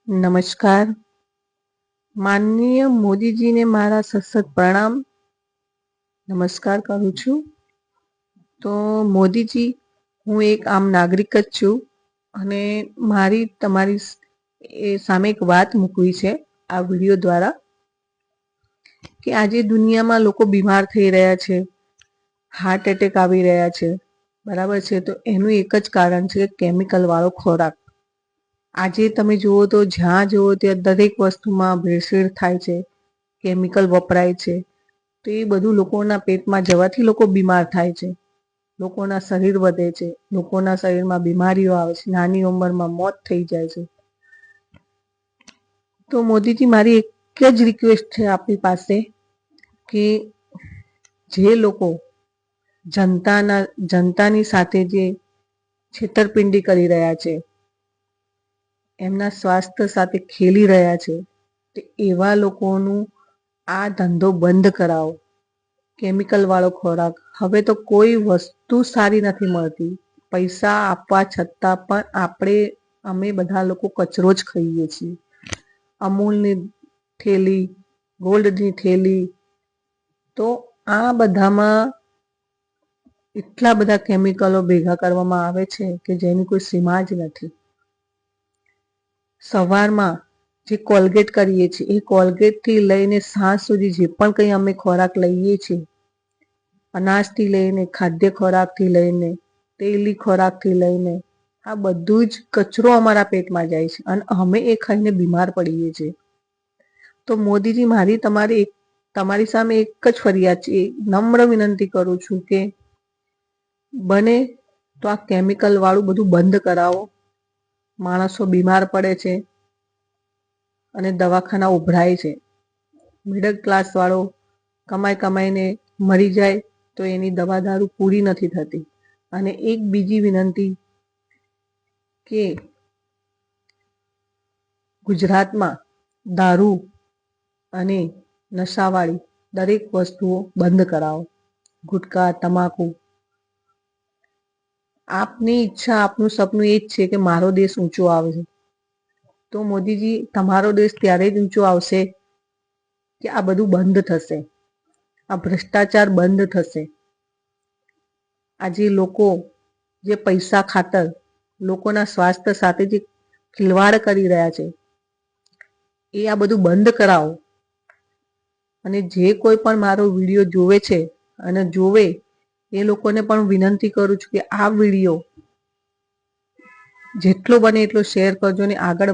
नमस्कार। माननीय मोदी जी ने मारा सत्सत प्रणाम नमस्कार करूँ छू। तो मोदी जी हूँ एक आम नागरिक ज छू अने मारी तमारी सामे एक बात मूकवी छे आ विडियो द्वारा कि आजे दुनिया में लोग बीमार थई रह्या छे, हार्ट एटेक आवी रह्या छे, बराबर छे। तो एनु एक ज कारण छे केमिकल वाळो खोराक। આજે તમે જુઓ તો જ્યાં જુઓ ત્યાં દરેક વસ્તુમાં ભેળસેળ થાય છે, કેમિકલ વપરાય છે, તો એ બધું લોકોના પેટમાં જવાથી લોકો બીમાર થાય છે, લોકોના શરીર વધે છે, લોકોના શરીરમાં બીમારીઓ આવે છે, નાની ઉંમરમાં મોત થઈ જાય છે। તો મોદીજી મારી એક જ રિક્વેસ્ટ છે આપની પાસે કે જે લોકો જનતાની સાથે જે છેતરપિંડી કરી રહ્યા છે, એમના સ્વાસ્થ્ય સાથે ખેલી રહ્યા છે, તો એવા લોકોનું આ ધંધો બંધ કરાવો। કેમિકલ વાળો ખોરાક હવે તો કોઈ વસ્તુ સારી નથી મળતી। પૈસા આપવા છતાં પણ અમે બધા લોકો કચરો જ ખાઈએ છીએ। અમૂલની થેલી, ગોલ્ડની થેલી, તો આ બધામાં એટલા બધા કેમિકલો ભેગા કરવામાં આવે છે કે જેની કોઈ સીમા જ નથી। સવારમાં જે કોલગેટ કરીએ છીએ એ કોલગેટથી લઈને સાંજ સુધી જે પણ કંઈ અમે ખોરાક લઈએ છીએ, અનાજથી લઈને, ખાદ્ય ખોરાકથી લઈને, તેલી ખોરાકથી લઈને, આ બધું જ કચરો અમારા પેટમાં જાય છે અને અમે એ ખાઈને બીમાર પડીએ છીએ। તો મોદીજી મારી તમારી સામે એક જ ફરિયાદ છે, નમ્ર વિનંતી કરું છું કે બને તો આ કેમિકલ વાળું બધું બંધ કરાવો। માણસો બીમાર પડે છે અને દવાખાના ઉભરાય છે। મિડલ ક્લાસ વાળો કમાઈને મરી જાય તો એની દવા દારૂ પૂરી નથી થતી। અને એક બીજી વિનંતી કે ગુજરાતમાં દારૂ અને નશાવાળી દરેક વસ્તુઓ બંધ કરાવો। ગુટકા, તમાકુ, આપની ઈચ્છા, આપનું સપનું એ જ છે કે મારો દેશ ઊંચો આવે। તો મોદીજી તમારો દેશ ત્યારે જ ઊંચો આવશે કે આ બધું બંધ થશે, આ ભ્રષ્ટાચાર બંધ થશે। આજે લોકો જે પૈસા ખાતર લોકોના સ્વાસ્થ્ય સાથે જે ખિલવાડ કરી રહ્યા છે, એ આ બધું બંધ કરાવો। અને જે કોઈ પણ મારો વિડીયો જોવે છે અને જોવે એ લોકોને પણ વિનંતી કરું છું કે આ વિડીયો જેટલો બને એટલો શેર કરજો ને આગળ